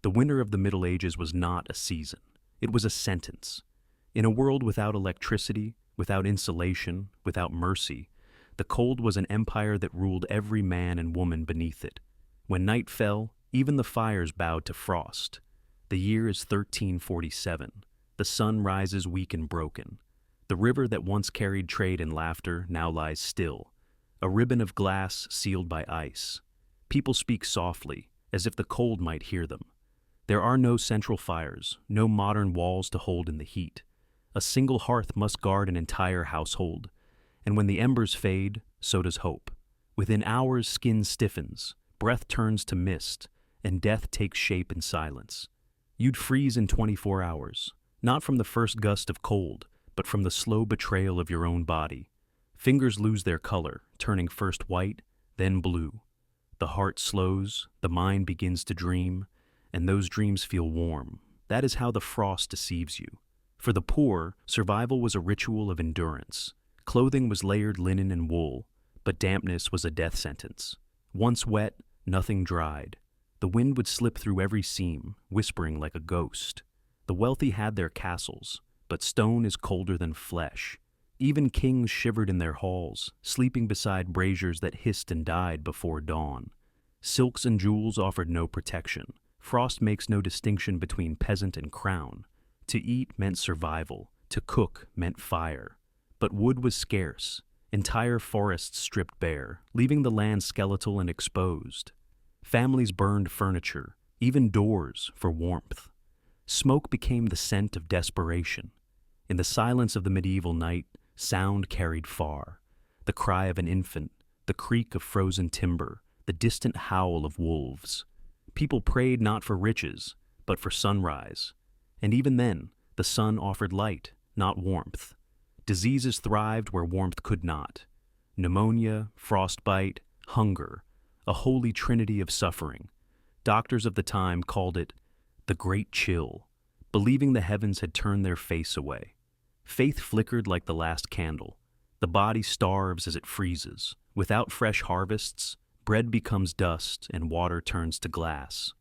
The winter of the Middle Ages was not a season. It was a sentence. In a world without electricity, without insulation, without mercy, the cold was an empire that ruled every man and woman beneath it. When night fell, even the fires bowed to frost. The year is 1347. The sun rises weak and broken. The river that once carried trade and laughter now lies still, a ribbon of glass sealed by ice. People speak softly, as if the cold might hear them. There are no central fires, no modern walls to hold in the heat. A single hearth must guard an entire household, and when the embers fade, so does hope. Within hours, skin stiffens, breath turns to mist, and death takes shape in silence. You'd freeze in 24 hours, not from the first gust of cold, but from the slow betrayal of your own body. Fingers lose their color, turning first white, then blue. The heart slows, the mind begins to dream, and those dreams feel warm. That is how the frost deceives you. For the poor, survival was a ritual of endurance. Clothing was layered linen and wool, but dampness was a death sentence. Once wet, nothing dried. The wind would slip through every seam, whispering like a ghost. The wealthy had their castles, but stone is colder than flesh. Even kings shivered in their halls, sleeping beside braziers that hissed and died before dawn. Silks and jewels offered no protection. Frost makes no distinction between peasant and crown. To eat meant survival, to cook meant fire. But wood was scarce. Entire forests stripped bare, leaving the land skeletal and exposed. Families burned furniture, even doors, for warmth. Smoke became the scent of desperation. In the silence of the medieval night, sound carried far. The cry of an infant, the creak of frozen timber, the distant howl of wolves. People prayed not for riches, but for sunrise. And even then, the sun offered light, not warmth. Diseases thrived where warmth could not. Pneumonia, frostbite, hunger, a holy trinity of suffering. Doctors of the time called it the Great Chill, believing the heavens had turned their face away. Faith flickered like the last candle. The body starves as it freezes. Without fresh harvests, bread becomes dust and water turns to glass.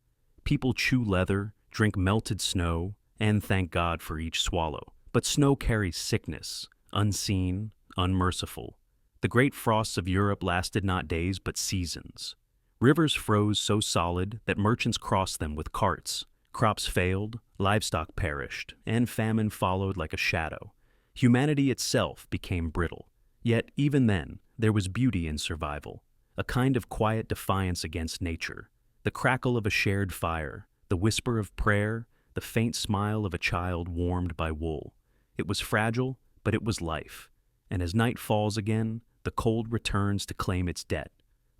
People chew leather, drink melted snow, and thank God for each swallow. But snow carries sickness, unseen, unmerciful. The great frosts of Europe lasted not days but seasons. Rivers froze so solid that merchants crossed them with carts. Crops failed, livestock perished, and famine followed like a shadow. Humanity itself became brittle. Yet even then, there was beauty in survival, a kind of quiet defiance against nature. The crackle of a shared fire, the whisper of prayer, the faint smile of a child warmed by wool. It was fragile, but it was life. And as night falls again, the cold returns to claim its debt.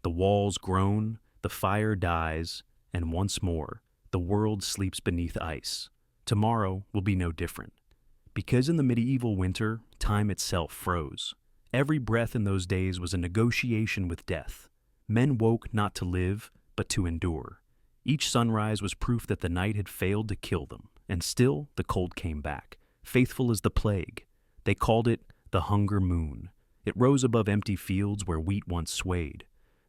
The walls groan, the fire dies, and once more, the world sleeps beneath ice. Tomorrow will be no different. Because in the medieval winter, time itself froze. Every breath in those days was a negotiation with death. Men woke not to live, but to endure. Each sunrise was proof that the night had failed to kill them, and still the cold came back, faithful as the plague. They called it the hunger moon. It rose above empty fields where wheat once swayed.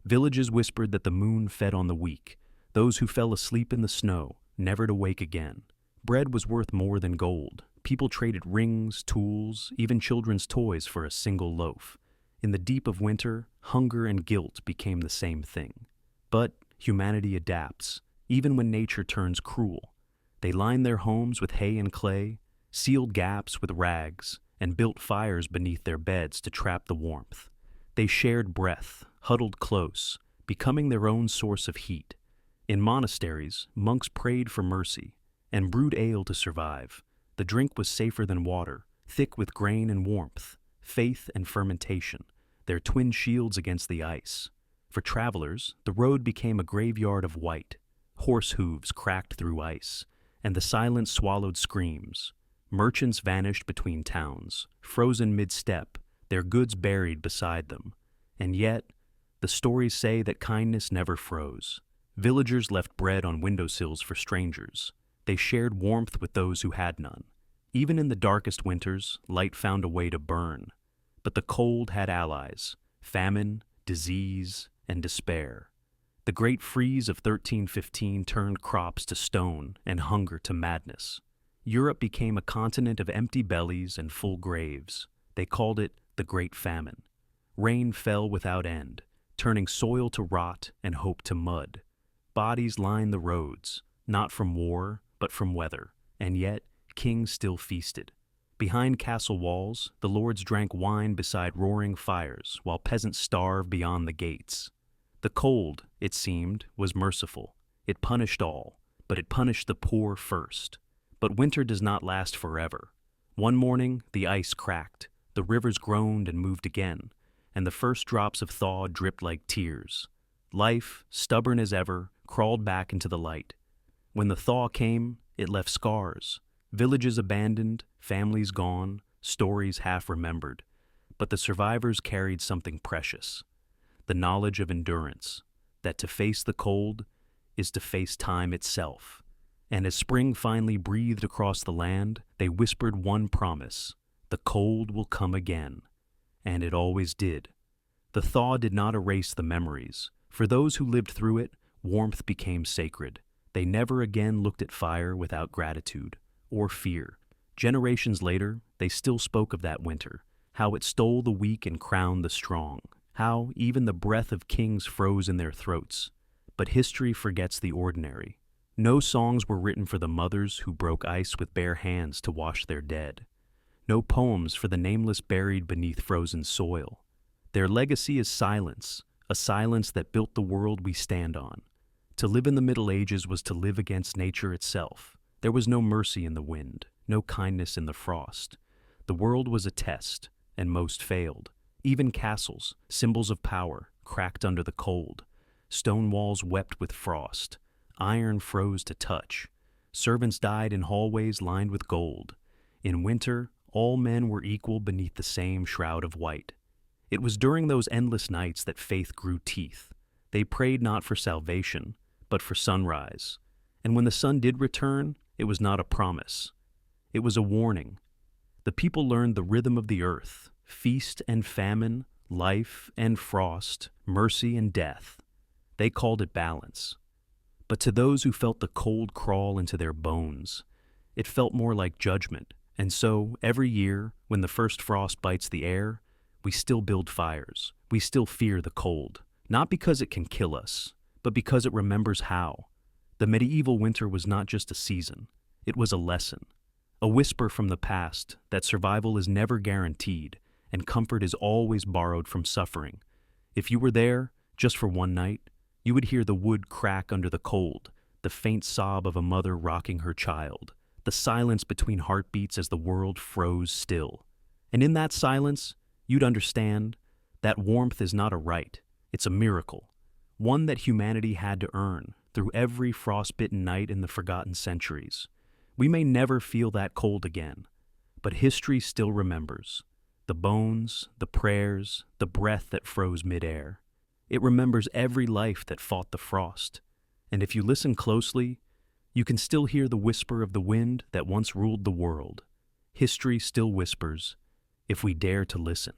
Villages whispered that the moon fed on the weak, those who fell asleep in the snow, never to wake again. Bread was worth more than gold. People traded rings, tools, even children's toys for a single loaf. In the deep of winter, hunger and guilt became the same thing. But humanity adapts, even when nature turns cruel. They lined their homes with hay and clay, sealed gaps with rags, and built fires beneath their beds to trap the warmth. They shared breath, huddled close, becoming their own source of heat. In monasteries, monks prayed for mercy and brewed ale to survive. The drink was safer than water, thick with grain and warmth, faith and fermentation, their twin shields against the ice. For travelers, the road became a graveyard of white. Horse hooves cracked through ice, and the silence swallowed screams. Merchants vanished between towns, frozen mid-step, their goods buried beside them. And yet, the stories say that kindness never froze. Villagers left bread on windowsills for strangers. They shared warmth with those who had none. Even in the darkest winters, light found a way to burn. But the cold had allies: famine, disease, and despair. The Great Freeze of 1315 turned crops to stone and hunger to madness. Europe became a continent of empty bellies and full graves. They called it the Great Famine. Rain fell without end, turning soil to rot and hope to mud. Bodies lined the roads, not from war, but from weather, and yet kings still feasted. Behind castle walls, the lords drank wine beside roaring fires, while peasants starved beyond the gates. The cold, it seemed, was merciful. It punished all, but it punished the poor first. But winter does not last forever. One morning, the ice cracked, the rivers groaned and moved again, and the first drops of thaw dripped like tears. Life, stubborn as ever, crawled back into the light. When the thaw came, it left scars. Villages abandoned, families gone, stories half remembered. But the survivors carried something precious. The knowledge of endurance, that to face the cold is to face time itself. And as spring finally breathed across the land, they whispered one promise: the cold will come again. And it always did. The thaw did not erase the memories. For those who lived through it, warmth became sacred. They never again looked at fire without gratitude or fear. Generations later, they still spoke of that winter, how it stole the weak and crowned the strong, how even the breath of kings froze in their throats. But history forgets the ordinary. No songs were written for the mothers who broke ice with bare hands to wash their dead. No poems for the nameless buried beneath frozen soil. Their legacy is silence, a silence that built the world we stand on. To live in the Middle Ages was to live against nature itself. There was no mercy in the wind, no kindness in the frost. The world was a test, and most failed. Even castles, symbols of power, cracked under the cold. Stone walls wept with frost. Iron froze to touch. Servants died in hallways lined with gold. In winter, all men were equal beneath the same shroud of white. It was during those endless nights that faith grew teeth. They prayed not for salvation, but for sunrise. And when the sun did return, it was not a promise. It was a warning. The people learned the rhythm of the earth, feast and famine, life and frost, mercy and death. They called it balance. But to those who felt the cold crawl into their bones, it felt more like judgment. And so, every year, when the first frost bites the air, we still build fires. We still fear the cold. Not because it can kill us, but because it remembers how. The medieval winter was not just a season. It was a lesson. A whisper from the past that survival is never guaranteed and comfort is always borrowed from suffering. If you were there, just for one night, you would hear the wood crack under the cold, the faint sob of a mother rocking her child, the silence between heartbeats as the world froze still. And in that silence, you'd understand that warmth is not a right, it's a miracle, one that humanity had to earn through every frostbitten night in the forgotten centuries. We may never feel that cold again, but history still remembers. The bones, the prayers, the breath that froze midair. It remembers every life that fought the frost. And if you listen closely, you can still hear the whisper of the wind that once ruled the world. History still whispers, if we dare to listen.